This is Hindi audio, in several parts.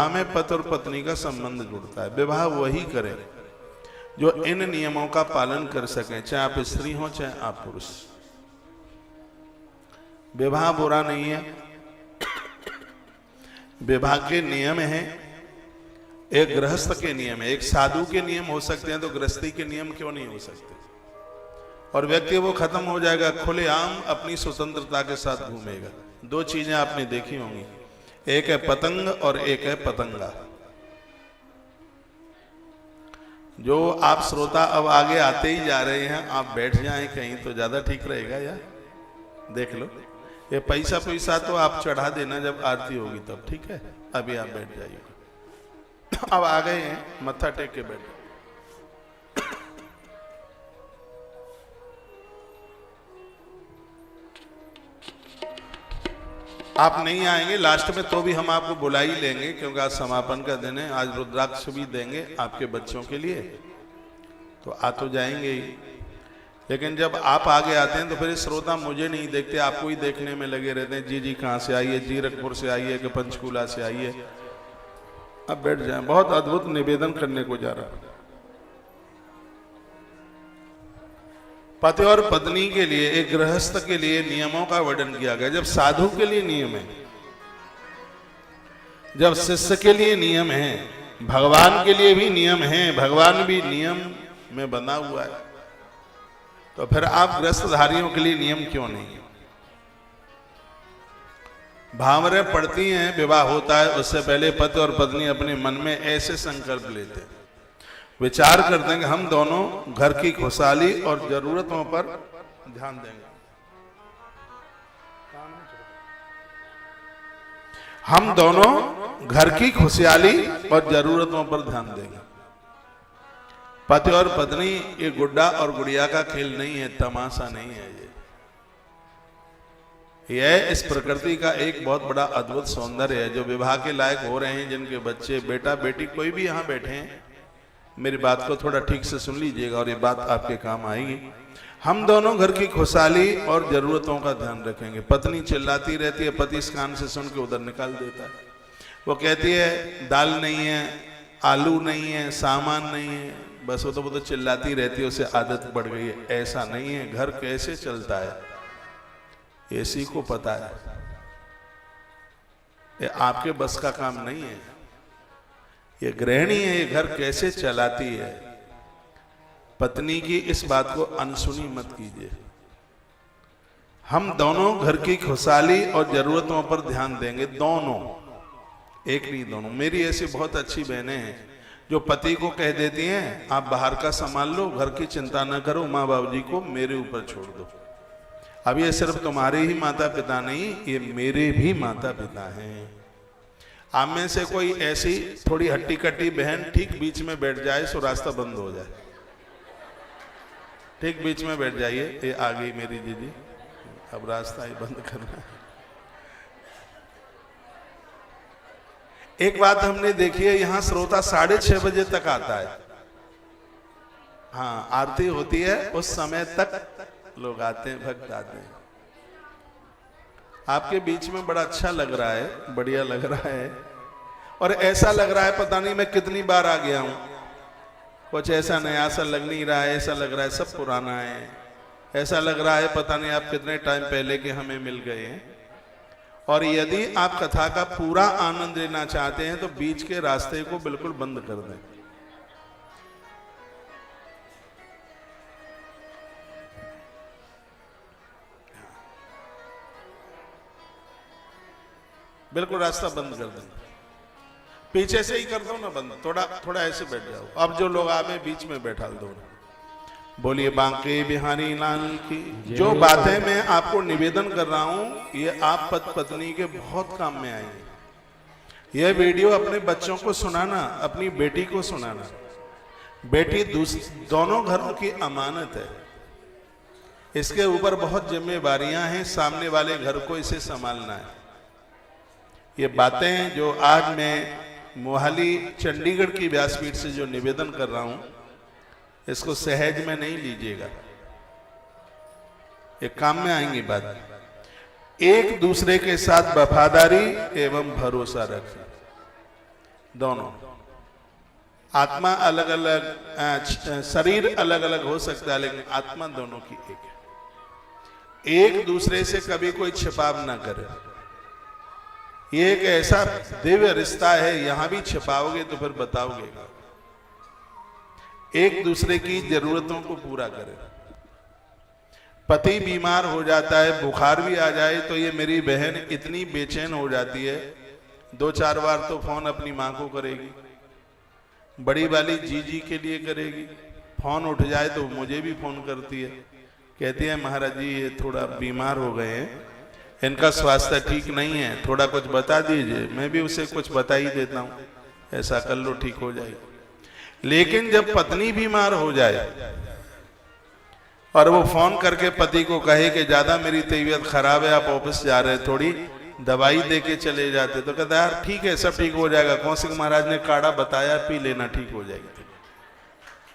में पति और पत्नी का संबंध जुड़ता है। विवाह वही करे जो इन नियमों का पालन कर सके, चाहे आप स्त्री हो चाहे आप पुरुष। विवाह बुरा नहीं है, विवाह के नियम हैं, एक गृहस्थ के नियम है, एक साधु के नियम हो सकते हैं, तो गृहस्थी के नियम क्यों नहीं हो सकते? और व्यक्ति वो खत्म हो जाएगा, खुलेआम अपनी स्वतंत्रता के साथ घूमेगा। दो चीजें आपने देखी होंगी, एक है पतंग और एक है पतंगा। जो आप श्रोता अब आगे आते ही जा रहे हैं, आप बैठ जाएं कहीं तो ज्यादा ठीक रहेगा। यार देख लो, ये पैसा तो आप चढ़ा देना जब आरती होगी तब, ठीक है? अभी आप बैठ जाइए। अब आ गए हैं, मत्था टेक के बैठो। आप नहीं आएंगे लास्ट में तो भी हम आपको बुला ही लेंगे, क्योंकि आज समापन का दिन है। आज रुद्राक्ष भी देंगे आपके बच्चों के लिए, तो आ तो जाएंगे ही। लेकिन जब आप आगे आते हैं तो फिर श्रोता मुझे नहीं देखते, आपको ही देखने में लगे रहते हैं। जी कहाँ से आइए, जीरकपुर से आइए कि पंचकूला से आइए। अब बैठ जाए, बहुत अद्भुत निवेदन करने को जा रहा है। पति और पत्नी के लिए, एक गृहस्थ के लिए नियमों का वर्णन किया गया। जब साधु के लिए नियम है, जब शिष्य के लिए नियम है, भगवान के लिए भी नियम है, भगवान भी नियम में बंधा हुआ है, तो फिर आप गृहस्थधारियों के लिए नियम क्यों नहीं? भावरें पड़ती हैं, विवाह होता है, उससे पहले पति और पत्नी अपने मन में ऐसे संकल्प लेते, विचार करते हैं कि हम दोनों घर की खुशहाली और जरूरतों पर ध्यान देंगे। हम दोनों घर की खुशहाली और जरूरतों पर ध्यान देंगे। पति और पत्नी ये गुड्डा और गुड़िया का खेल नहीं है, तमाशा नहीं है। यह इस प्रकृति का एक बहुत बड़ा अद्भुत सौंदर्य है। जो विवाह के लायक हो रहे हैं, जिनके बच्चे, बेटा बेटी कोई भी यहाँ बैठे हैं, मेरी बात को थोड़ा ठीक से सुन लीजिएगा और ये बात आपके काम आएगी। हम दोनों घर की खुशहाली और जरूरतों का ध्यान रखेंगे। पत्नी चिल्लाती रहती है, पति इस कान से सुन के उधर निकाल देता है। वो कहती है दाल नहीं है, आलू नहीं है, सामान नहीं है, बस वो तो चिल्लाती रहती है, उसे आदत पड़ गई है। ऐसा नहीं है। घर कैसे चलता है ये इसी को पता है। ये आपके बस का काम नहीं है। ये गृहिणी है, ये घर कैसे चलाती है। पत्नी की इस बात को अनसुनी मत कीजिए। हम दोनों घर की खुशहाली और जरूरतों पर ध्यान देंगे, दोनों, एक नहीं दोनों। मेरी ऐसी बहुत अच्छी बहनें हैं जो पति को कह देती हैं आप बाहर का संभाल लो, घर की चिंता न करो, माँ बाबू जी को मेरे ऊपर छोड़ दो। अब ये सिर्फ तुम्हारे ही माता पिता नहीं, ये मेरे भी माता पिता हैं। आप में से कोई ऐसी थोड़ी हट्टी कट्टी बहन ठीक बीच में बैठ जाए सो रास्ता बंद हो जाए। ठीक बीच में बैठ जाइए। ये आ गई मेरी दीदी, अब रास्ता ही बंद करना है। एक बात हमने देखी है, यहां श्रोता 6:30 बजे तक आता है। हाँ, आरती होती है उस समय तक लोग आते हैं, भक्त आते हैं। आपके बीच में बड़ा अच्छा लग रहा है, बढ़िया लग रहा है, और ऐसा लग रहा है पता नहीं मैं कितनी बार आ गया हूं। कुछ ऐसा नया सा लग नहीं रहा है, ऐसा लग रहा है सब पुराना है। ऐसा लग रहा है पता नहीं आप कितने टाइम पहले के हमें मिल गए हैं। और यदि आप कथा का पूरा आनंद लेना चाहते हैं तो बीच के रास्ते को बिल्कुल बंद कर दें। बिल्कुल रास्ता बंद कर दें, पीछे से ही कर दो ना बंद, थोड़ा ऐसे बैठ जाओ। अब जो लोग आवे बीच में बैठा दो। बोलिए बांके बिहारी लाल की। जो बातें मैं आपको निवेदन कर रहा हूं ये आप पति पत्नी के बहुत काम में आएंगे। यह वीडियो अपने बच्चों को सुनाना, अपनी बेटी को सुनाना। बेटी दोनों घरों की अमानत है, इसके ऊपर बहुत जिम्मेवारियां हैं। सामने वाले घर को इसे संभालना है। ये बातें जो आज मैं मोहाली चंडीगढ़ की व्यासपीठ से जो निवेदन कर रहा हूं, इसको सहज में नहीं लीजिएगा, ये काम में आएंगी बात। एक दूसरे के साथ वफादारी एवं भरोसा रखें। दोनों। आत्मा अलग अलग, शरीर अलग अलग हो सकता है, लेकिन आत्मा दोनों की एक है। एक दूसरे से कभी कोई छिपाव ना करे। ये एक ऐसा दिव्य रिश्ता है, यहां भी छिपाओगे तो फिर बताओगे। एक दूसरे की जरूरतों को पूरा करे। पति बीमार हो जाता है, बुखार भी आ जाए, तो ये मेरी बहन इतनी बेचैन हो जाती है, 2-4 बार तो फोन अपनी मां को करेगी, बड़ी वाली जीजी के लिए करेगी। फोन उठ जाए तो मुझे भी फोन करती है, कहती है महाराज जी ये थोड़ा बीमार हो गए हैं, इनका स्वास्थ्य ठीक नहीं है, थोड़ा कुछ बता दीजिए। मैं भी उसे कुछ बता ही देता हूँ, ऐसा कर लो ठीक हो जाएगी। लेकिन जब पत्नी बीमार हो जाए और वो फोन करके पति को कहे कि ज्यादा मेरी तबीयत खराब है, आप ऑफिस जा रहे हैं, थोड़ी दवाई दे के चले जाते, तो कहता यार ठीक है सब ठीक हो जाएगा, कौशिक महाराज ने काढ़ा बताया पी लेना ठीक हो जाएगी।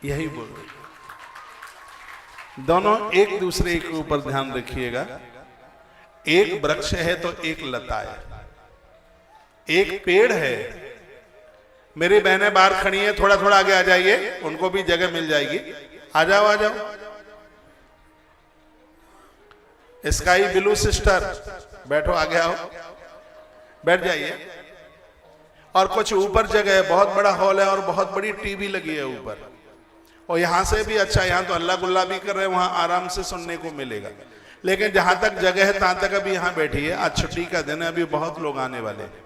यही बोल रहे। दोनों एक दूसरे के ऊपर ध्यान रखिएगा। एक वृक्ष है तो एक लता है, एक पेड़ है। मेरी बहनें बाहर खड़ी है, थोड़ा थोड़ा आगे आ जाइए, उनको भी जगह मिल जाएगी। आ जाओ आ जाओ। स्काई ब्लू सिस्टर बैठो, आगे आओ, बैठ जाइए। और कुछ ऊपर जगह है, बहुत बड़ा हॉल है और बहुत बड़ी टीवी लगी है ऊपर, और यहां से भी अच्छा, यहां तो अल्लाह गुल्ला भी कर रहे हैं, वहां आराम से सुनने को मिलेगा। लेकिन जहां तक जगह है तहां तक अभी यहां बैठिए, आज छुट्टी का दिन है, अभी बहुत लोग आने वाले हैं।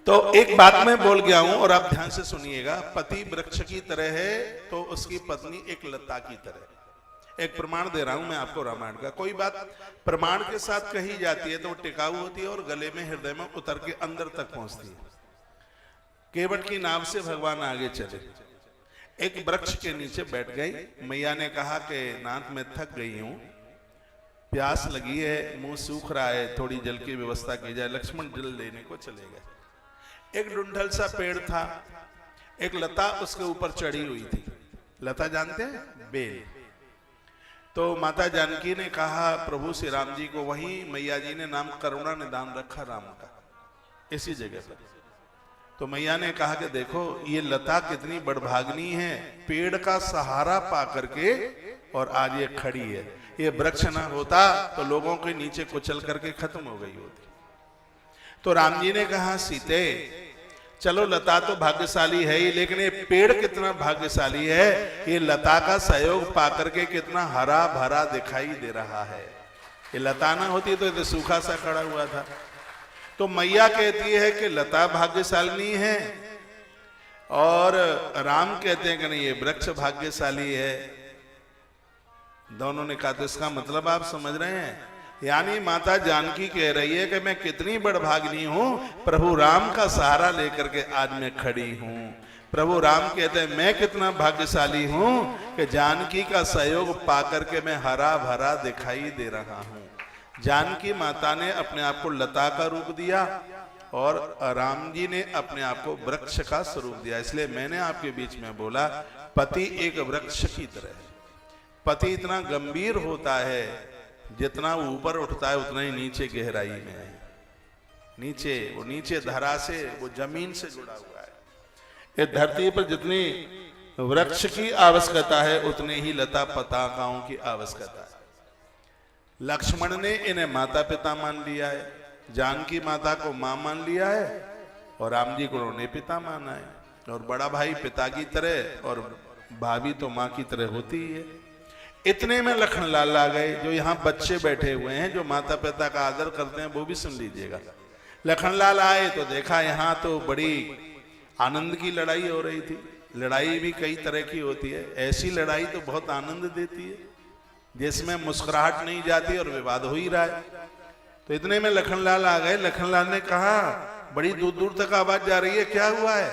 तो एक बात मैं बोल गया हूं और आप ध्यान से सुनिएगा। पति वृक्ष की तरह है तो उसकी पत्नी एक लता की तरह। एक प्रमाण दे रहा हूं मैं आपको रामायण का। कोई बात प्रमाण के साथ कही जाती है तो टिकाऊ होती है और गले में, हृदय में उतर के अंदर तक पहुंचती है। केवट की नाव से भगवान आगे चले, एक वृक्ष के नीचे बैठ गई। मैया ने कहा कि नाथ मैं थक गई हूं, प्यास लगी है, मुंह सूख रहा है, थोड़ी जल की व्यवस्था की जाए। लक्ष्मण जल लेने को चले गए। एक डुंढल सा पेड़ था, एक लता उसके ऊपर चढ़ी हुई थी। लता जानते हैं, बेल। तो माता जानकी ने कहा प्रभु श्री राम जी को, वहीं मैया जी ने नाम करुणा निदान रखा राम का, इसी जगह पर। तो मैया ने कहा कि देखो ये लता कितनी बड़भाग्नी है, पेड़ का सहारा पा करके और आज ये खड़ी है। ये वृक्ष ना होता तो लोगों के नीचे कुचल करके खत्म हो गई होती। तो राम जी ने कहा सीते चलो लता तो भाग्यशाली है ही, लेकिन ये पेड़ कितना भाग्यशाली है, ये लता का सहयोग पाकर के कितना हरा भरा दिखाई दे रहा है। ये लता ना होती तो ये सूखा सा खड़ा हुआ था। तो मैया कहती है कि लता भाग्यशाली है और राम कहते हैं कि नहीं ये वृक्ष भाग्यशाली है। दोनों ने कहा तो इसका मतलब आप समझ रहे हैं, यानी माता जानकी कह रही है कि मैं कितनी बड़भागिनी हूं, प्रभु राम का सहारा लेकर के आज मैं खड़ी हूं। प्रभु राम कहते हैं मैं कितना भाग्यशाली हूं कि जानकी का सहयोग पाकर के मैं हरा भरा दिखाई दे रहा हूं। जानकी माता ने अपने आप को लता का रूप दिया और राम जी ने अपने आप को वृक्ष का स्वरूप दिया। इसलिए मैंने आपके बीच में बोला पति एक वृक्ष की तरह है। पति इतना गंभीर होता है, जितना ऊपर उठता है उतना ही नीचे गहराई में है। नीचे वो नीचे धरा से, वो जमीन से जुड़ा हुआ है। ये धरती पर जितनी वृक्ष की आवश्यकता है उतने ही लता पताकाओं की आवश्यकता है। लक्ष्मण ने इन्हें माता पिता मान लिया है, जानकी माता को मां मान लिया है और राम जी को उन्होंने पिता माना है। और बड़ा भाई पिता की तरह और भाभी तो मां की तरह होती ही है। इतने में लखनलाल आ गए। जो यहाँ बच्चे बैठे हुए हैं जो माता पिता का आदर करते हैं वो भी सुन लीजिएगा। लखनलाल आए तो देखा यहाँ तो बड़ी आनंद की लड़ाई हो रही थी। लड़ाई भी कई तरह की होती है, ऐसी लड़ाई तो बहुत आनंद देती है जिसमें मुस्कुराहट नहीं जाती और विवाद हो ही रहा है। तो इतने में लखनलाल आ गए। लखनलाल ने कहा बड़ी दूर दूर तक आवाज जा रही है, क्या हुआ है?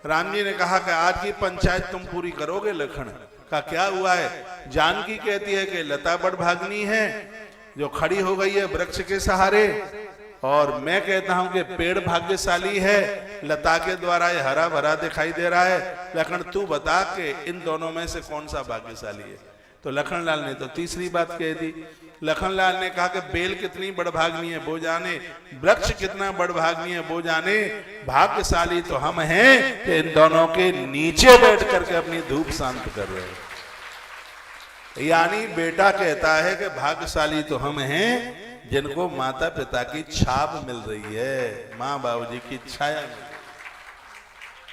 राम जी ने कहा कि आज की पंचायत तुम पूरी करोगे। लखन का क्या हुआ है? जानकी कहती है कि लता बड़भाग्नी है जो खड़ी हो गई है वृक्ष के सहारे, और मैं कहता हूं कि पेड़ भाग्यशाली है, लता के द्वारा ये हरा भरा दिखाई दे रहा है। लखन तू बता कि इन दोनों में से कौन सा भाग्यशाली है? तो लखनलाल ने तो तीसरी बात कह दी लखनलाल ने कहा कि बेल कितनी बड़भाग्नी है वो जाने, वृक्ष कितना बड़भाग्नी है वो जाने, भाग्यशाली तो हम हैं कि इन दोनों के नीचे बैठ करके अपनी धूप शांत कर रहे हैं। यानी बेटा कहता है कि भाग्यशाली तो हम हैं जिनको माता पिता की छाप मिल रही है, माँ बाबूजी की छाया मिल रही है।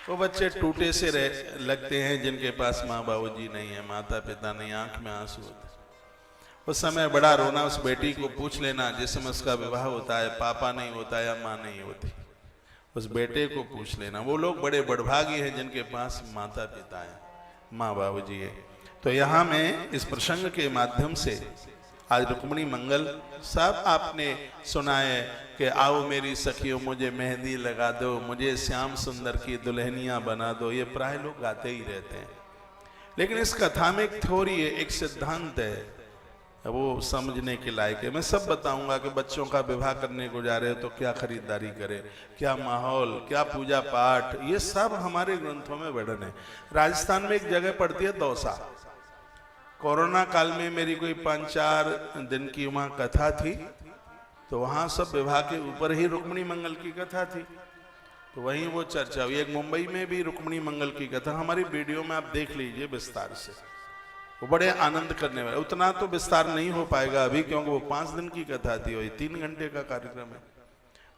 वो बच्चे टूटे से लगते हैं जिनके पास माँ बाबूजी नहीं है, माता पिता नहीं, आंख में आंसू होते। उस समय बड़ा रोना। उस बेटी को पूछ लेना जिस समय उसका विवाह होता है, पापा नहीं होता या माँ नहीं होती, उस बेटे को पूछ लेना। वो लोग बड़े बड़भागी हैं जिनके पास माता पिता है, माँ बाबूजी है। तो यहाँ मैं इस प्रसंग के माध्यम से आज रुक्मिणी मंगल सब आपने सुना है कि आओ मेरी सखियों मुझे मेहंदी लगा दो, मुझे श्याम सुंदर की दुल्हनियां बना दो, ये प्राय लोग गाते ही रहते हैं। लेकिन इस कथा में एक थ्योरी है, एक सिद्धांत है, वो समझने के लायक है। मैं सब बताऊंगा कि बच्चों का विवाह करने को जा रहे हो तो क्या खरीदारी करें, क्या माहौल, क्या पूजा पाठ, ये सब हमारे ग्रंथों में वर्णन है। राजस्थान में एक जगह पड़ती है दौसा। कोरोना काल में मेरी कोई 5-4 दिन की वहां कथा थी, तो वहां सब विवाह के ऊपर ही रुक्मिणी मंगल की कथा थी, तो वहीं वो चर्चा हुई। एक मुंबई में भी रुक्मिणी मंगल की कथा हमारी वीडियो में आप देख लीजिए विस्तार से, वो बड़े आनंद करने वाले। उतना तो विस्तार नहीं हो पाएगा अभी, क्योंकि वो 5 दिन की कथा थी, वही 3 घंटे का कार्यक्रम है।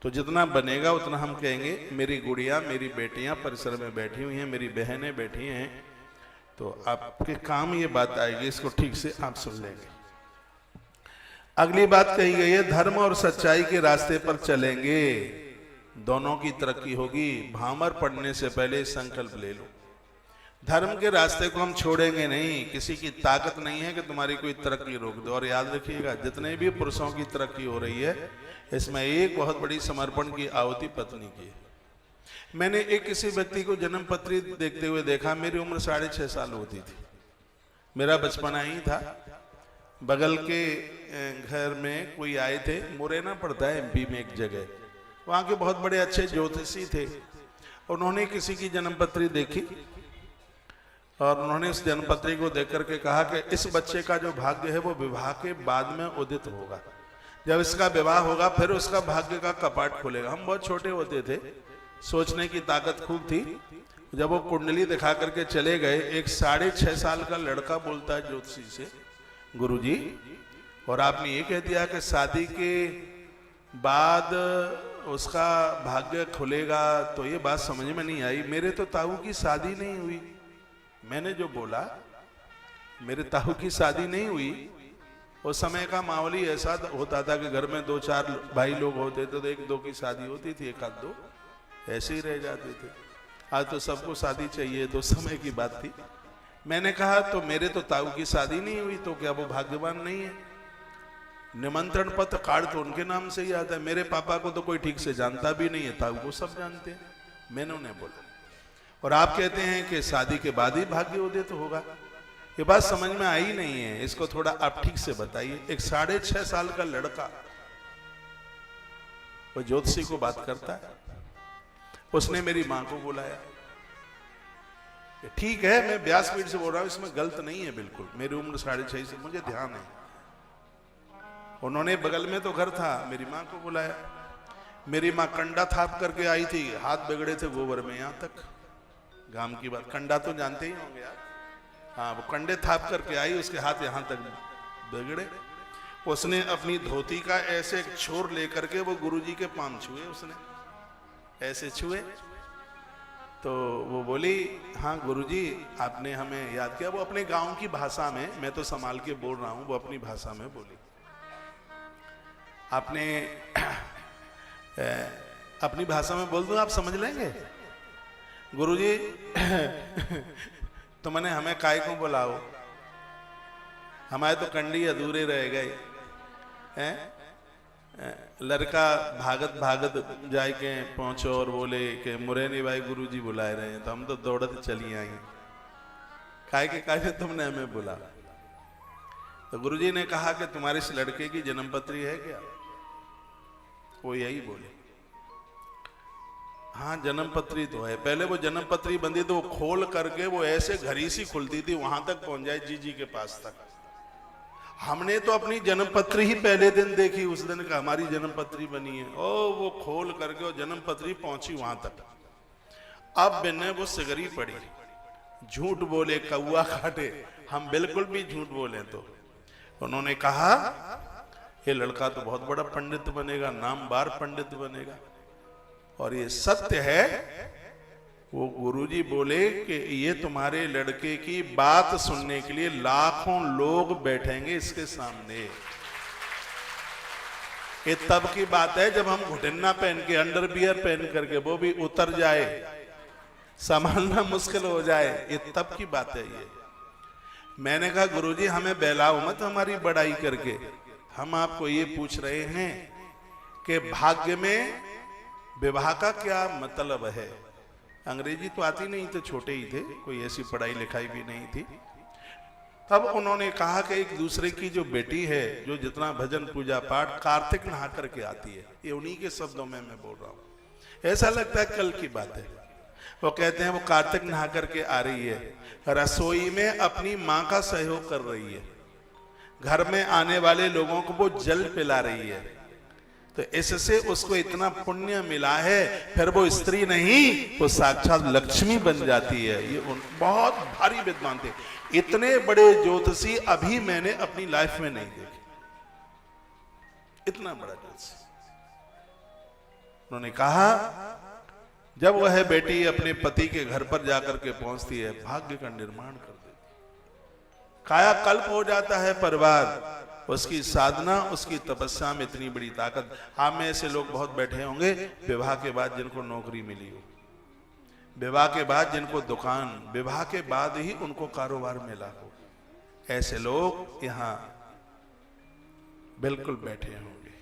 तो जितना बनेगा उतना हम कहेंगे। मेरी गुड़िया, मेरी बेटियां परिसर में बैठी हुई हैं, मेरी बहनें बैठी हैं, तो आपके काम ये बात आएगी, इसको ठीक से आप सुन लेंगे। अगली बात कही गई है, धर्म और सच्चाई के रास्ते पर चलेंगे, दोनों की तरक्की होगी। भामर पढ़ने से पहले संकल्प ले लो, धर्म के रास्ते को हम छोड़ेंगे नहीं। किसी की ताकत नहीं है कि तुम्हारी कोई तरक्की रोक दो। और याद रखिएगा, जितने भी पुरुषों की तरक्की हो रही है, इसमें एक बहुत बड़ी समर्पण की आहुति पत्नी की है। मैंने एक किसी व्यक्ति को जन्म पत्री देखते हुए देखा, मेरी उम्र 6.5 साल होती थी, मेरा बचपना ही था। बगल के घर में कोई आए थे, मुरैना पड़ता है एमपी में एक जगह, वहाँ के बहुत बड़े अच्छे ज्योतिषी थे। उन्होंने किसी की जन्म पत्री देखी और उन्होंने उस जन्म पत्री को देख करके कहा कि इस बच्चे का जो भाग्य है वो विवाह के बाद में उदित होगा। जब इसका विवाह होगा फिर उसका भाग्य का कपाट खुलेगा। हम बहुत छोटे होते थे, सोचने की ताकत खूब थी। जब वो कुंडली दिखा करके चले गए, एक 6.5 साल का लड़का बोलता है ज्योतिषी से, गुरुजी, और आपने ये कह दिया कि शादी के बाद उसका भाग्य खुलेगा, तो ये बात समझ में नहीं आई। मेरे तो ताऊ की शादी नहीं हुई। मैंने जो बोला, मेरे ताऊ की शादी नहीं हुई। उस समय का माहौल ही ऐसा होता था कि घर में 2-4 भाई लोग होते थे, तो 1-2 की शादी होती थी, 1-2 ऐसे ही रह जाते थे। आज तो सबको शादी चाहिए, तो समय की बात थी। मैंने कहा तो मेरे तो ताऊ की शादी नहीं हुई, तो क्या वो भाग्यवान नहीं है? निमंत्रण पत्र कार्ड तो उनके नाम से ही आता है। मेरे पापा को तो कोई ठीक से जानता भी नहीं है, ताऊ को सब जानते हैं। मैंने उन्हें बोला, और आप कहते हैं कि शादी के बाद ही भाग्य उदित होगा। ये बात समझ में आई नहीं है, इसको थोड़ा आप ठीक से बताइए। एक 6.5 साल का लड़का वो ज्योतिषी को बात करता है। उसने मेरी मां को बुलाया। ठीक है, मैं व्यासपीठ से बोल रहा हूं, इसमें गलत नहीं है बिल्कुल। मेरी उम्र 6.5 से, मुझे ध्यान है। उन्होंने बगल में तो घर था, मेरी मां को बुलाया। मेरी मां कंडा थाप करके आई थी, हाथ बिगड़े थे गोबर में, यहां तक गांव की बात। कंडा तो जानते ही होंगे आप, हाँ, वो कंडे थाप करके आई, उसके हाथ यहां तक बिगड़े। उसने अपनी धोती का ऐसे एक छोर लेकर के वो गुरुजी के पांव छुए, उसने ऐसे छुए। तो वो बोली, हाँ गुरुजी आपने हमें याद किया। वो अपने गांव की भाषा में, मैं तो संभाल के बोल रहा हूं, वो अपनी भाषा में बोली, आपने अपनी भाषा में बोल दो, आप समझ लेंगे। गुरुजी तो मैंने हमें काय को बुलाओ, हमारे तो कंडी अधूरे रह गए हैं। लड़का भागत भागत जाए के पहुंचो और बोले कि मुरैनी भाई गुरुजी बुलाए रहे हैं। तो हम तो दौड़ते चली आई, काय के तुमने हमें बुला। तो गुरुजी ने कहा कि तुम्हारे इस लड़के की जन्मपत्री है क्या? वो यही बोले, हाँ जन्मपत्री तो है। पहले वो जन्मपत्री बंदी तो वो खोल करके वो ऐसे घड़ी सी खुलती थी, वहां तक पहुंच जाए, जीजी के पास तक। हमने तो अपनी जन्मपत्री ही पहले दिन देखी, उस दिन का हमारी जन्मपत्री बनी है, ओ वो खोल करके वो जन्मपत्री पहुंची वहां तक। अब बिन्ने वो सिगरी पड़ी, झूठ बोले कौआ काटे, हम बिल्कुल भी झूठ बोले तो उन्होंने कहा ये लड़का तो बहुत बड़ा पंडित बनेगा, नामवार पंडित बनेगा। और ये सत्य है। वो गुरुजी बोले कि ये तुम्हारे लड़के की बात सुनने के लिए लाखों लोग बैठेंगे इसके सामने। ये तब की बात है जब हम घुटना पहन के, अंडरवियर पहन करके, वो भी उतर जाए, संभालना मुश्किल हो जाए, ये तब की बात है ये। मैंने कहा गुरुजी हमें बहलाओ मत हमारी बड़ाई करके, हम आपको ये पूछ रहे हैं कि भाग्य में विवाह का क्या मतलब है। अंग्रेजी तो आती नहीं, तो छोटे ही थे, कोई ऐसी पढ़ाई लिखाई भी नहीं थी। तब उन्होंने कहा कि एक दूसरे की जो बेटी है, जो जितना भजन पूजा पाठ कार्तिक नहा करके आती है, ये उन्हीं के शब्दों में मैं बोल रहा हूं, ऐसा लगता है कल की बात है। वो कहते हैं वो कार्तिक नहा करके आ रही है, रसोई में अपनी माँ का सहयोग कर रही है, घर में आने वाले लोगों को वो जल पिला रही है, तो इससे उसको इतना पुण्य मिला है, फिर वो स्त्री नहीं, वो साक्षात लक्ष्मी बन जाती है। ये बहुत भारी विद्वान थे, इतने बड़े ज्योतिषी अभी मैंने अपनी लाइफ में नहीं देखे, इतना बड़ा ज्योतिषी। उन्होंने कहा जब वह बेटी अपने पति के घर पर जाकर के पहुंचती है, भाग्य का निर्माण कर देती, कायाकल्प हो जाता है परिवार। उसकी साधना, उसकी तपस्या में इतनी बड़ी ताकत। आप में ऐसे लोग बहुत बैठे होंगे विवाह के बाद जिनको नौकरी मिली हो, विवाह के बाद जिनको दुकान, विवाह के बाद ही उनको कारोबार मिला हो, ऐसे लोग यहाँ बिल्कुल बैठे होंगे।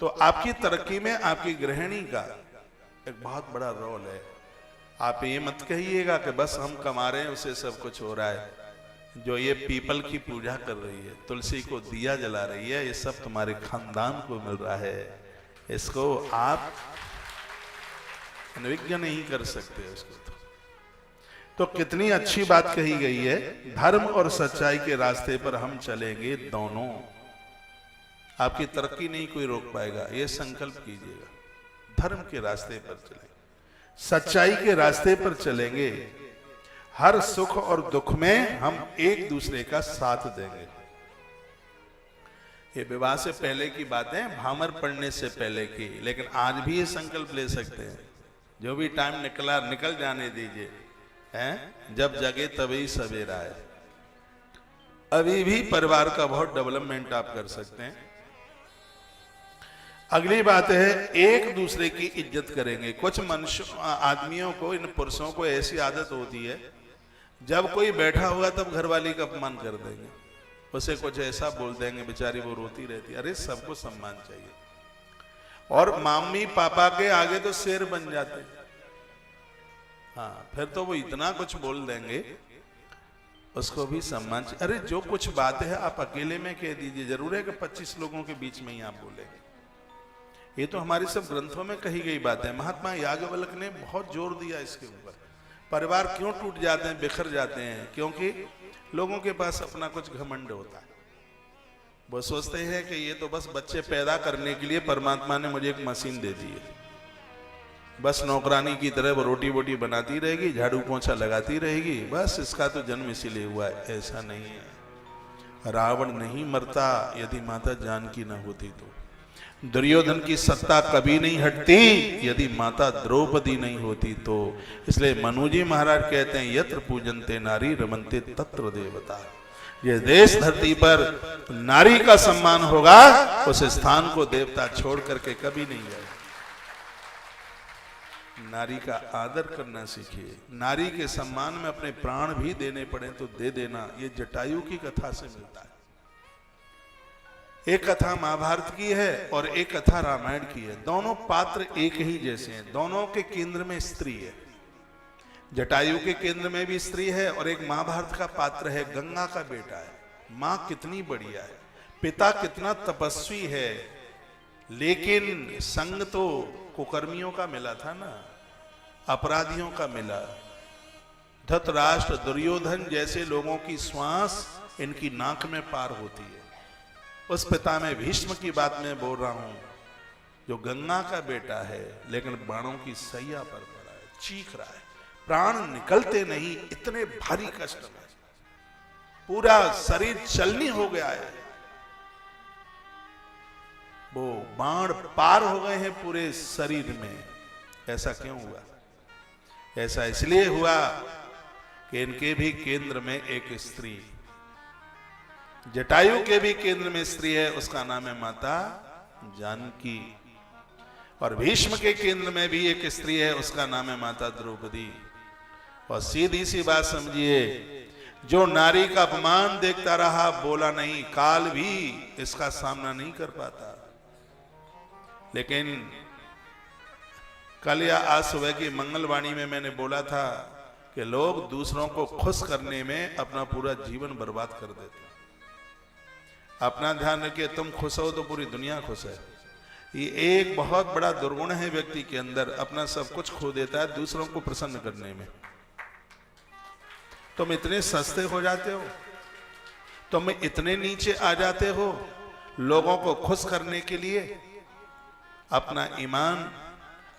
तो आपकी तरक्की में आपकी गृहिणी का एक बहुत बड़ा रोल है। आप ये मत कहिएगा कि बस हम कमा रहे हैं उसे सब कुछ हो रहा है। जो ये पीपल की पूजा कर रही है, तुलसी को दिया जला रही है, ये सब तुम्हारे खानदान को मिल रहा है, इसको आप अनविज्ञ नहीं कर सकते उसको। तो कितनी अच्छी बात कही गई है, धर्म और सच्चाई के रास्ते पर हम चलेंगे दोनों, आपकी तरक्की नहीं कोई रोक पाएगा, ये संकल्प कीजिएगा। धर्म के रास्ते पर चलेंगे, सच्चाई के रास्ते पर चलेंगे, हर सुख और दुख में हम एक दूसरे का साथ देंगे। ये विवाह से पहले की बातें, भामर पड़ने से पहले की, लेकिन आज भी ये संकल्प ले सकते हैं, जो भी टाइम निकला निकल जाने दीजिए, हैं? जब जगे तभी सवेरा है। अभी भी परिवार का बहुत डेवलपमेंट आप कर सकते हैं। अगली बात है, एक दूसरे की इज्जत करेंगे। कुछ मनुष्य आदमियों को, इन पुरुषों को ऐसी आदत होती है, जब कोई बैठा होगा तब घरवाली का अपमान कर देंगे, उसे कुछ ऐसा बोल देंगे, बेचारी वो रोती रहती। अरे सबको सम्मान चाहिए, और मम्मी पापा के आगे तो शेर बन जाते, हाँ, फिर तो वो इतना कुछ बोल देंगे, उसको भी सम्मान चाहिए। अरे जो कुछ बात है आप अकेले में कह दीजिए, जरूर है कि 25 लोगों के बीच में ही आप बोलेंगे। ये तो हमारे सब ग्रंथों में कही गई बात है। महात्मा याज्ञवल्क्य ने बहुत जोर दिया इसके ऊपर। परिवार क्यों टूट जाते हैं, बिखर जाते हैं? क्योंकि लोगों के पास अपना कुछ घमंड होता है, वो सोचते हैं कि ये तो बस बच्चे पैदा करने के लिए परमात्मा ने मुझे एक मशीन दे दी है, बस नौकरानी की तरह वो रोटी वोटी बनाती रहेगी, झाड़ू पोंछा लगाती रहेगी, बस इसका तो जन्म इसीलिए हुआ है। ऐसा नहीं है। रावण नहीं मरता यदि माता जानकी न होती तो, दुर्योधन की सत्ता कभी नहीं हटती यदि माता द्रौपदी नहीं होती तो। इसलिए मनुजी महाराज कहते हैं, यत्र पूजनते नारी रमनते तत्र देवता। ये देश धरती पर नारी का सम्मान होगा, उस स्थान को देवता छोड़ करके कभी नहीं जाए। नारी का आदर करना सीखिए, नारी के सम्मान में अपने प्राण भी देने पड़े तो दे देना। ये जटायु की कथा से मिलता है। एक कथा महाभारत की है और एक कथा रामायण की है। दोनों पात्र एक ही जैसे हैं, दोनों के केंद्र में स्त्री है। जटायु के केंद्र में भी स्त्री है, और एक महाभारत का पात्र है, गंगा का बेटा है। माँ कितनी बढ़िया है, पिता कितना तपस्वी है, लेकिन संग तो कुकर्मियों का मिला था ना, अपराधियों का मिला, धृतराष्ट्र, दुर्योधन जैसे लोगों की श्वास इनकी नाक में पार होती है। उस पिता में भीष्म की बात मैं बोल रहा हूं, जो गंगा का बेटा है लेकिन बाणों की सैया पर पड़ा है, चीख रहा है, प्राण निकलते नहीं, इतने भारी कष्ट में पूरा शरीर चलनी हो गया है। वो बाण पार हो गए हैं पूरे शरीर में। ऐसा क्यों हुआ? ऐसा इसलिए हुआ कि इनके भी केंद्र में एक स्त्री, जटायु के भी केंद्र में स्त्री है, उसका नाम है माता जानकी। और भीष्म के केंद्र में भी एक स्त्री है, उसका नाम है माता द्रौपदी। और सीधी सी बात समझिए, जो नारी का अपमान देखता रहा, बोला नहीं, काल भी इसका सामना नहीं कर पाता। लेकिन कल या आज सुबह की मंगलवाणी में मैंने बोला था कि लोग दूसरों को खुश करने में अपना पूरा जीवन बर्बाद कर देते हैं। अपना ध्यान रखिए, तुम खुश हो तो पूरी दुनिया खुश है। ये एक बहुत बड़ा दुर्गुण है व्यक्ति के अंदर, अपना सब कुछ खो देता है दूसरों को प्रसन्न करने में। तुम इतने सस्ते हो जाते हो, तुम इतने नीचे आ जाते हो लोगों को खुश करने के लिए। अपना ईमान,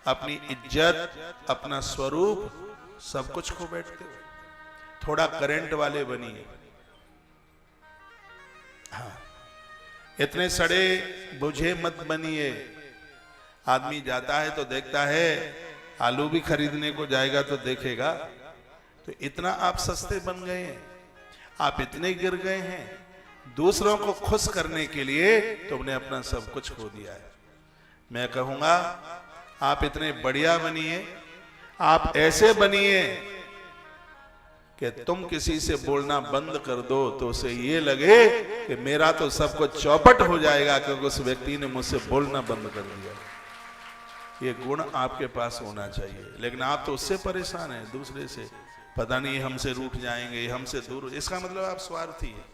अपनी इज्जत, अपना स्वरूप सब कुछ खो बैठते हो। थोड़ा करंट वाले बनिए। हाँ, इतने सड़े बुझे मत बनिए। आदमी जाता है तो देखता है, आलू भी खरीदने को जाएगा तो देखेगा, तो इतना आप सस्ते बन गए हैं, आप इतने गिर गए हैं। दूसरों को खुश करने के लिए तुमने अपना सब कुछ खो दिया है। मैं कहूंगा आप इतने बढ़िया बनिए, आप ऐसे बनिए कि तुम किसी से बोलना बंद कर दो तो उसे ये लगे कि मेरा तो सब कुछ चौपट हो जाएगा क्योंकि उस व्यक्ति ने मुझसे बोलना बंद कर दिया। ये गुण आपके पास होना चाहिए। लेकिन आप तो उससे परेशान हैं, दूसरे से, पता नहीं हमसे रूठ जाएंगे, हमसे दूर। इसका मतलब आप स्वार्थी हैं।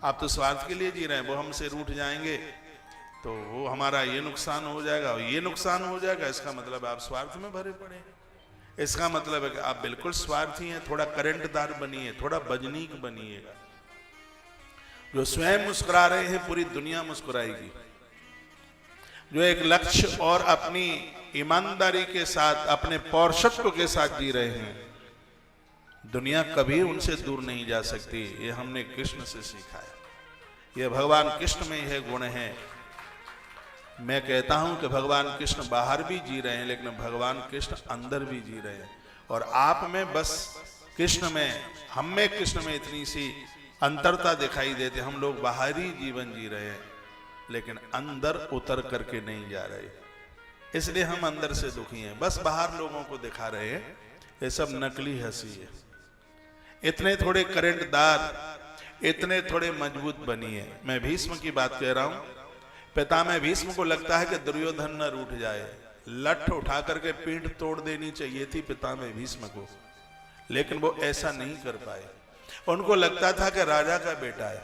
आप तो स्वार्थ के लिए जी रहे हैं। वो हमसे रूठ जाएंगे तो वो हमारा ये नुकसान हो जाएगा और ये नुकसान हो जाएगा, इसका मतलब आप स्वार्थ में भरे पड़े। इसका मतलब है कि आप बिल्कुल स्वार्थी हैं। थोड़ा करंटदार बनिए, थोड़ा बजनीक बनिएगा। जो स्वयं मुस्कुरा रहे हैं पूरी दुनिया मुस्कुराएगी। जो एक लक्ष्य और अपनी ईमानदारी के साथ, अपने पौरुषत्व के साथ जी रहे हैं, दुनिया कभी उनसे दूर नहीं जा सकती। ये हमने कृष्ण से सीखा है। ये भगवान कृष्ण में यह गुण है। मैं कहता हूं कि भगवान कृष्ण बाहर भी जी रहे हैं, लेकिन भगवान कृष्ण अंदर भी जी रहे हैं। और आप में बस कृष्ण में, हम में कृष्ण में इतनी सी अंतरता दिखाई देती। हम लोग बाहरी जीवन जी रहे हैं लेकिन अंदर उतर करके नहीं जा रहे, इसलिए हम अंदर से दुखी हैं। बस बाहर लोगों को दिखा रहे हैं, ये सब नकली हंसी है। इतने थोड़े करंटदार, इतने थोड़े मजबूत बनिए। मैं भीष्म की बात कह रहा हूं। पिता में भीष्म को लगता है कि दुर्योधन न रूठ जाए, लठ उठा करके पीठ तोड़ देनी चाहिए थी पिता में भीष्म को, लेकिन वो ऐसा नहीं कर पाए। उनको लगता था कि राजा का बेटा है।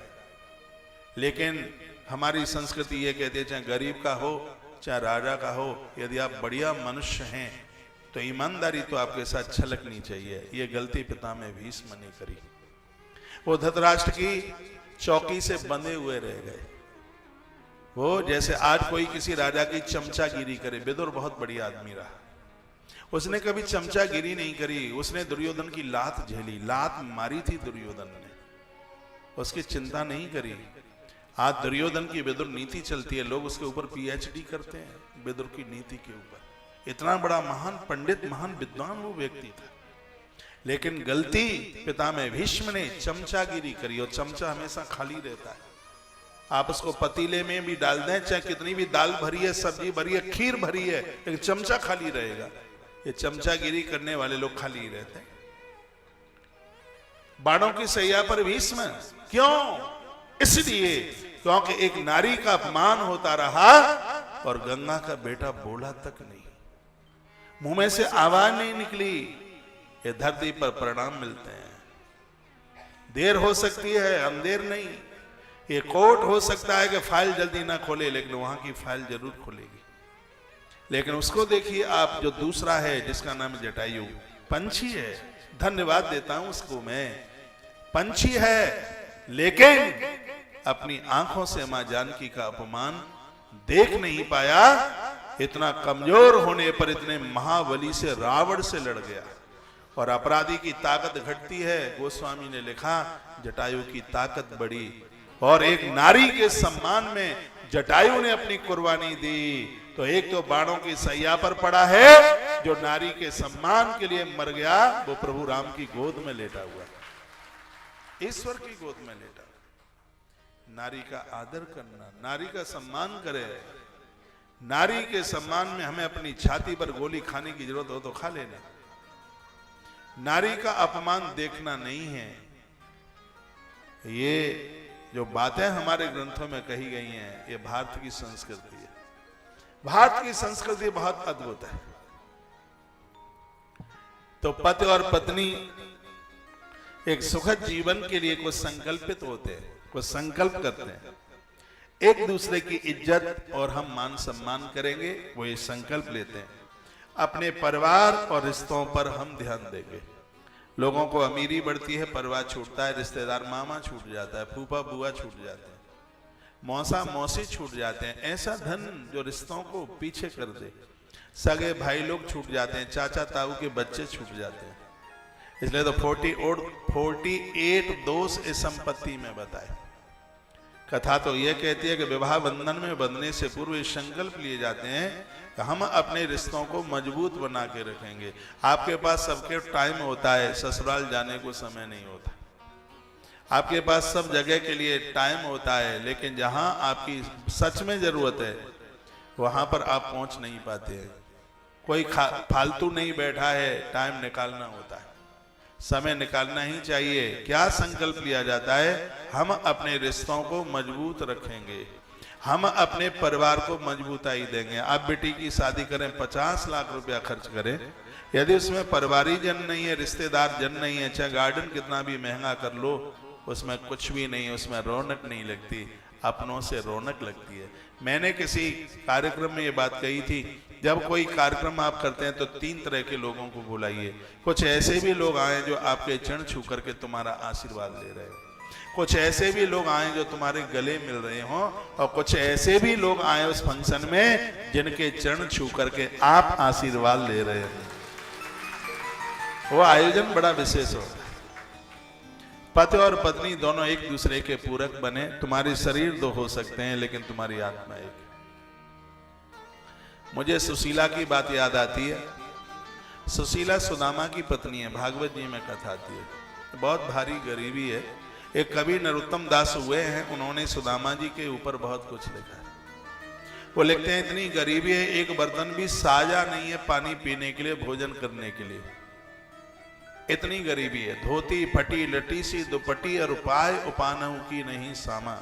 लेकिन हमारी संस्कृति ये कहती है, चाहे गरीब का हो चाहे राजा का हो, यदि आप बढ़िया मनुष्य हैं तो ईमानदारी तो आपके साथ छलकनी चाहिए। ये गलती पिता में भीष्म ने करी। वो धृतराष्ट्र की चौकी से बंधे हुए रह गए। वो जैसे आज कोई किसी राजा की चमचागिरी करे। विदुर बहुत बढ़िया आदमी रहा, उसने कभी चमचागिरी नहीं करी। उसने दुर्योधन की लात झेली, लात मारी थी दुर्योधन ने, उसकी चिंता नहीं करी। आज दुर्योधन की विदुर नीति चलती है, लोग उसके ऊपर पीएचडी करते हैं विदुर की नीति के ऊपर। इतना बड़ा महान पंडित, महान विद्वान वो व्यक्ति था, लेकिन गलती पिता में भीष्म ने चमचागिरी करी। और चमचा हमेशा खाली रहता है। आप उसको पतीले में भी डाल दें, चाहे कितनी भी दाल भरी है, सब्जी भरी है, खीर भरी है, लेकिन चमचा खाली रहेगा। ये चमचागिरी करने वाले लोग खाली ही रहते हैं। बाणों की सैया पर भीष्म क्यों? इसलिए क्योंकि एक नारी का अपमान होता रहा और गंगा का बेटा बोला तक नहीं, मुंह में से आवाज नहीं निकली। ये धरती पर परिणाम मिलते हैं। देर हो सकती है, अंधेर नहीं। ये कोर्ट हो सकता है कि फाइल जल्दी ना खोले, लेकिन वहां की फाइल जरूर खोलेगी। लेकिन उसको देखिए आप, जो दूसरा है जिसका नाम जटायु, पंछी है, धन्यवाद देता हूं उसको मैं। पंछी है लेकिन अपनी आंखों से मां जानकी का अपमान देख नहीं पाया। इतना कमजोर होने पर इतने महाबली से, रावण से लड़ गया। और अपराधी की ताकत घटती है। गोस्वामी ने लिखा जटायु की ताकत बढ़ी, और एक नारी के सम्मान में जटायु ने अपनी कुर्बानी दी। तो एक तो बाणों की सैया पर पड़ा है, जो नारी के सम्मान के लिए मर गया, वो प्रभु राम की गोद में लेटा हुआ, ईश्वर की गोद में लेटा। नारी का आदर करना, नारी का सम्मान करे। नारी के सम्मान में हमें अपनी छाती पर गोली खाने की जरूरत हो तो खा लेना। नारी का अपमान देखना नहीं है। ये जो बातें हमारे ग्रंथों में कही गई हैं, ये भारत की संस्कृति है। भारत की संस्कृति बहुत अद्भुत है। तो पति और पत्नी एक सुखद जीवन के लिए कुछ संकल्पित होते हैं, कुछ संकल्प करते हैं। एक दूसरे की इज्जत और हम मान सम्मान करेंगे, वो ये संकल्प लेते हैं। अपने परिवार और रिश्तों पर हम ध्यान देंगे। लोगों को अमीरी बढ़ती है, परिवार छूटता है, रिश्तेदार मामा छूट जाता है, फूफा बुआ छूट जाते हैं, मौसा मौसी छूट जाते हैं। ऐसा धन जो रिश्तों को पीछे कर दे। सगे भाई लोग छूट जाते हैं, चाचा ताऊ के बच्चे छूट जाते हैं। इसलिए तो 48 दोष इस संपत्ति में बताए। कथा तो यह कहती है कि विवाह बंधन में बंधने से पूर्व ये संकल्प लिए जाते हैं कि हम अपने रिश्तों को मजबूत बना के रखेंगे। आपके पास सबके टाइम होता है, ससुराल जाने को समय नहीं होता। आपके पास सब जगह के लिए टाइम होता है, लेकिन जहां आपकी सच में जरूरत है वहां पर आप पहुंच नहीं पाते हैं। कोई फालतू नहीं बैठा है, टाइम निकालना होता है, समय निकालना ही चाहिए। क्या संकल्प लिया जाता है? हम अपने रिश्तों को मजबूत रखेंगे, हम अपने परिवार को मजबूताई देंगे। आप बेटी की शादी करें, 50 लाख रुपया खर्च करें, यदि उसमें परिवारी जन नहीं है, रिश्तेदार जन नहीं है, चाहे गार्डन कितना भी महंगा कर लो, उसमें कुछ भी नहीं है, उसमें रौनक नहीं लगती। अपनों से रौनक लगती है। मैंने किसी कार्यक्रम में ये बात कही थी, जब कोई कार्यक्रम आप करते हैं तो 3 तरह के लोगों को बुलाइए। कुछ ऐसे भी लोग आए जो आपके चरण छू करके तुम्हारा आशीर्वाद ले रहे हो, कुछ ऐसे भी लोग आए जो तुम्हारे गले मिल रहे हो, और कुछ ऐसे भी लोग आए उस फंक्शन में जिनके चरण छू करके आप आशीर्वाद ले रहे हो। वो आयोजन बड़ा विशेष होता है। पति और पत्नी दोनों एक दूसरे के पूरक बने। तुम्हारे शरीर 2 हो सकते हैं, लेकिन तुम्हारी आत्मा एक। मुझे सुशीला की बात याद आती है। सुशीला सुदामा की पत्नी है, भागवत जी में कथा आती है। बहुत भारी गरीबी है। एक कवि नरोत्तम दास हुए हैं, उन्होंने सुदामा जी के ऊपर बहुत कुछ लिखा है। वो लिखते हैं, इतनी गरीबी है, एक बर्तन भी साजा नहीं है पानी पीने के लिए, भोजन करने के लिए। इतनी गरीबी है। धोती फटी लटी सी दुपट्टी, और उपाय उपानहु की नहीं सामा।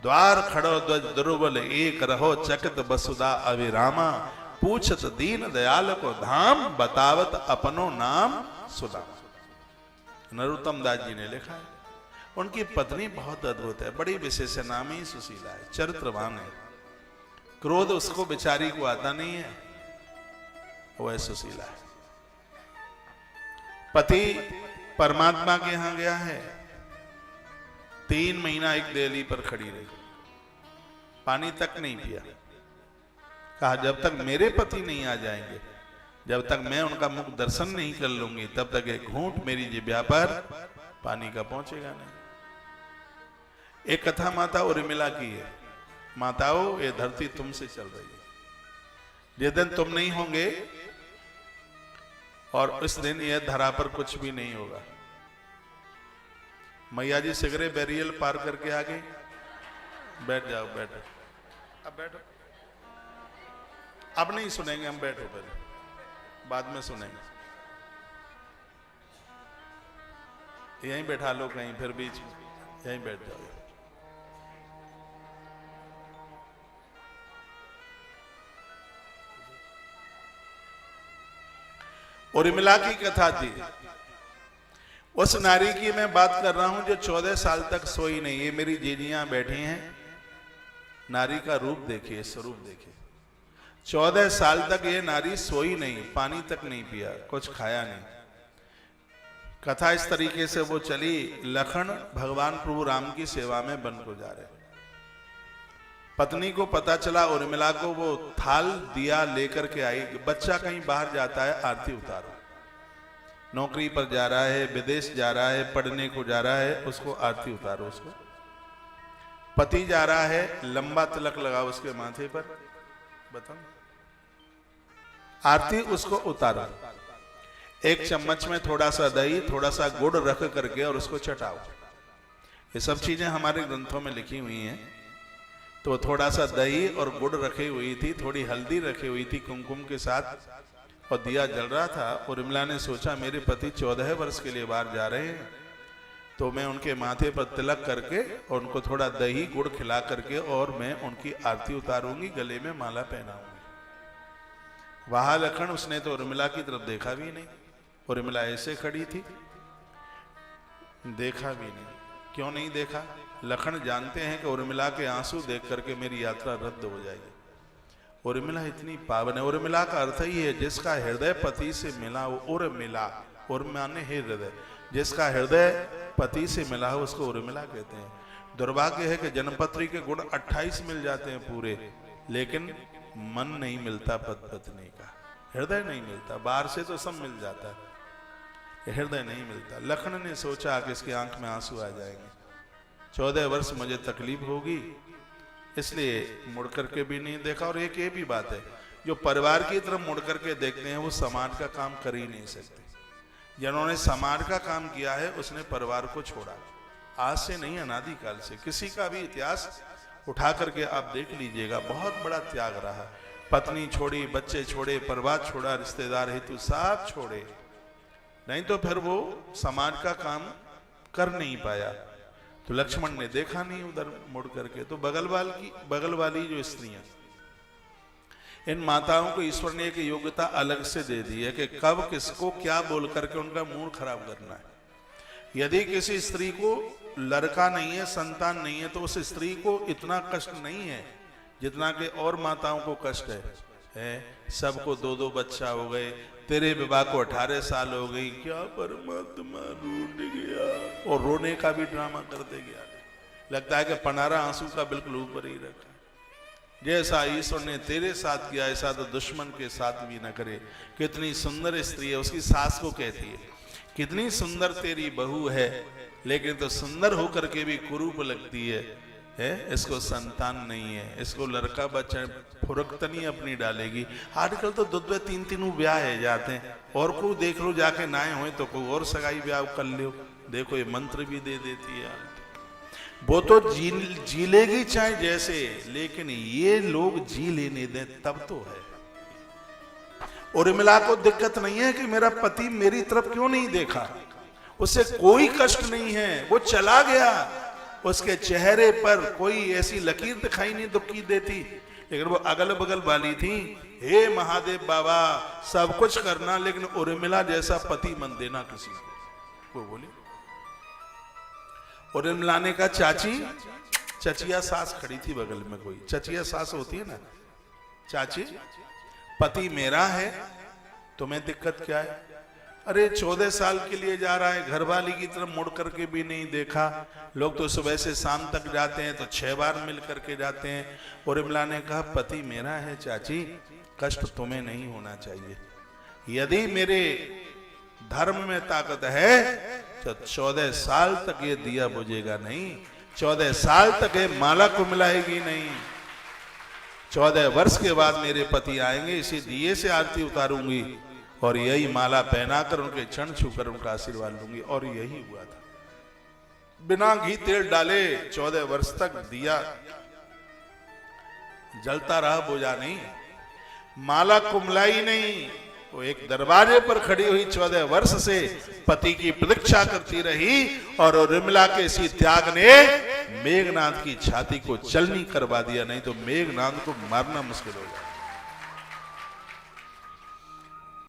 द्वार खड़ो ध्वज दुर्बल, एक रहो चकित बसुदा अविरामा। पूछत दीन दयाल को धाम, बतावत अपनो नाम सुदामा। नरोत्तम दास जी ने लिखा है। उनकी पत्नी बहुत अद्भुत है, बड़ी विशेष है, नाम ही सुशीला है, चरित्रवान है। क्रोध उसको बेचारी को आता नहीं है, वो है सुशीला है। पति परमात्मा के यहां गया है, 3 महीना एक देहली पर खड़ी रही, पानी तक नहीं पिया। कहा जब तक मेरे पति नहीं आ जाएंगे, जब तक मैं उनका मुख दर्शन नहीं कर लूंगी, तब तक एक घूंट मेरी जिह्वा पर पानी का पहुंचेगा नहीं। एक कथा माता उर्मिला की है। माताओं, ये धरती तुमसे चल रही है। जिस दिन तुम नहीं होंगे और उस दिन यह धरा पर कुछ भी नहीं होगा। मैया जी सिगरे बैरियल पार करके आ गई। बैठ जाओ, बैठो, अब बैठो। अब नहीं सुनेंगे हम, बैठो पहले, बाद में सुनेंगे। यहीं बैठा लो कहीं, फिर बीच में यहीं बैठ जाओ। उर्मिला की कथा थी। उस नारी की मैं बात कर रहा हूं जो 14 साल तक सोई नहीं। ये मेरी जीजियां बैठी हैं। नारी का रूप देखिए, स्वरूप देखिए। 14 साल तक ये नारी सोई नहीं, पानी तक नहीं पिया, कुछ खाया नहीं। कथा इस तरीके से वो चली। लखन भगवान प्रभु राम की सेवा में वन को जा रहे। पत्नी को पता चला, उर्मिला को वो थाल दिया लेकर के आई, बच्चा कहीं बाहर जाता है, आरती उतारो। नौकरी पर जा रहा है, विदेश जा रहा है, पढ़ने को जा रहा है, उसको आरती उतारो। उसको पति जा रहा है, लंबा तिलक लगाओ उसके माथे पर, बताओ, आरती उसको उतारो। एक चम्मच में थोड़ा सा दही, थोड़ा सा गुड़ रख करके और उसको चटाओ। ये सब चीजें हमारे ग्रंथों में लिखी हुई हैं। तो थोड़ा सा दही और गुड़ रखी हुई थी, थोड़ी हल्दी रखी हुई थी कुमकुम के साथ, और दिया जल रहा था। उर्मिला ने सोचा मेरे पति 14 वर्ष के लिए बाहर जा रहे हैं, तो मैं उनके माथे पर तिलक करके और उनको थोड़ा दही गुड़ खिला करके और मैं उनकी आरती उतारूंगी, गले में माला पहनाऊंगी। वहां लखन, उसने तो उर्मिला की तरफ देखा भी नहीं। उर्मिला ऐसे खड़ी थी, देखा भी नहीं। क्यों नहीं देखा? लखन जानते हैं कि उर्मिला के आंसू देख करके मेरी यात्रा रद्द हो जाएगी। उर्मिला इतनी पावन है। उर्मिला का अर्थ ही है जिसका हृदय पति से मिला हो। उर्मिला, उर्मिला ने हृदय, जिसका हृदय पति से मिला हो उसको उर्मिला कहते हैं। दुर्भाग्य है कि जन्मपत्री के गुण 28 मिल जाते हैं पूरे, लेकिन मन नहीं मिलता पत्नी का, हृदय नहीं मिलता। बाहर से तो सब मिल जाता है, हृदय नहीं मिलता। लखन ने सोचा कि इसकी आंख में आंसू आ जाएंगे, 14 वर्ष मुझे तकलीफ होगी, इसलिए मुड़ करके भी नहीं देखा। और एक ये भी बात है, जो परिवार की तरफ मुड़ करके देखते हैं वो समाज का काम कर ही नहीं सकते। जिन्होंने समाज का काम किया है उसने परिवार को छोड़ा। आज से नहीं, अनादिकाल से। किसी का भी इतिहास उठा करके आप देख लीजिएगा, बहुत बड़ा त्याग रहा। पत्नी छोड़ी, बच्चे छोड़े, परिवार छोड़ा, रिश्तेदार हेतु सब छोड़े, नहीं तो फिर वो समाज का काम कर नहीं पाया। तो लक्ष्मण ने देखा नहीं उधर मुड़ करके। तो बगल वाली जो स्त्रियां, इन माताओं को ईश्वर ने एक योग्यता अलग से दे दी है कि कब किसको क्या बोल करके उनका मूड खराब करना है। यदि किसी स्त्री को लड़का नहीं है, संतान नहीं है, तो उस स्त्री को इतना कष्ट नहीं है जितना कि और माताओं को कष्ट है। सबको 2-2 बच्चा हो गए, तेरे विवाह को 18 साल हो गई, क्या परमात्मा रूठ गया, और रोने का भी ड्रामा करते गया। लगता है कि पनारा आंसू का बिल्कुल ऊपर ही रखा। जैसा ईश्वर ने तेरे साथ किया ऐसा तो दुश्मन के साथ भी न करे। कितनी सुंदर स्त्री है, उसकी सास को कहती है कितनी सुंदर तेरी बहू है, लेकिन तो सुंदर होकर के भी कुरूप लगती है। इसको संतान नहीं है, इसको लड़का बच्चा फुरकतनी अपनी डालेगी। आजकल तो 2-2 3-3 ब्याह है जाते हैं, और को देख लो जाके ना हो तो कोई और सगाई ब्याह कर लो। देखो ये मंत्र भी दे देती है। वो तो जी लेगी चाहे जैसे, लेकिन ये लोग जी लेने दें तब तो है। उर्मिला को दिक्कत नहीं है कि मेरा पति मेरी तरफ क्यों नहीं देखा, उसे कोई कष्ट नहीं है, वो चला गया। उसके चेहरे पर कोई ऐसी लकीर दिखाई नहीं दुख की देती। लेकिन वो अगल बगल वाली थी, हे महादेव बाबा सब कुछ करना, लेकिन उर्मिला जैसा पति मन देना किसी को। वो बोली, उर्मिला ने कहा चाची, चचिया सास खड़ी थी बगल में, कोई चचिया सास होती है ना, चाची पति मेरा है, तुम्हें दिक्कत क्या है? अरे 14 साल के लिए जा रहा है, घरवाली की तरफ मुड़ करके भी नहीं देखा। लोग तो सुबह से शाम तक जाते हैं तो 6 बार मिल करके जाते हैं। उर्मिला ने कहा पति मेरा है चाची, कष्ट तुम्हें नहीं होना चाहिए। यदि मेरे धर्म में ताकत है तो 14 साल तक ये दिया बुझेगा नहीं, 14 साल तक ये माला को मिलाएगी नहीं। 14 वर्ष के बाद मेरे पति आएंगे, इसी दिए से आरती उतारूंगी और यही माला पहनाकर उनके चरण छूकर उनका आशीर्वाद लूंगी। और यही हुआ था। बिना घी तेल डाले 14 वर्ष तक दिया जलता रहा, बुझा नहीं, माला कुमलाई नहीं। वो एक दरवाजे पर खड़ी हुई 14 वर्ष से पति की प्रतीक्षा करती रही, और उर्मिला के इसी त्याग ने मेघनाद की छाती को चलनी करवा दिया, नहीं तो मेघनाद को मारना मुश्किल हो जाए।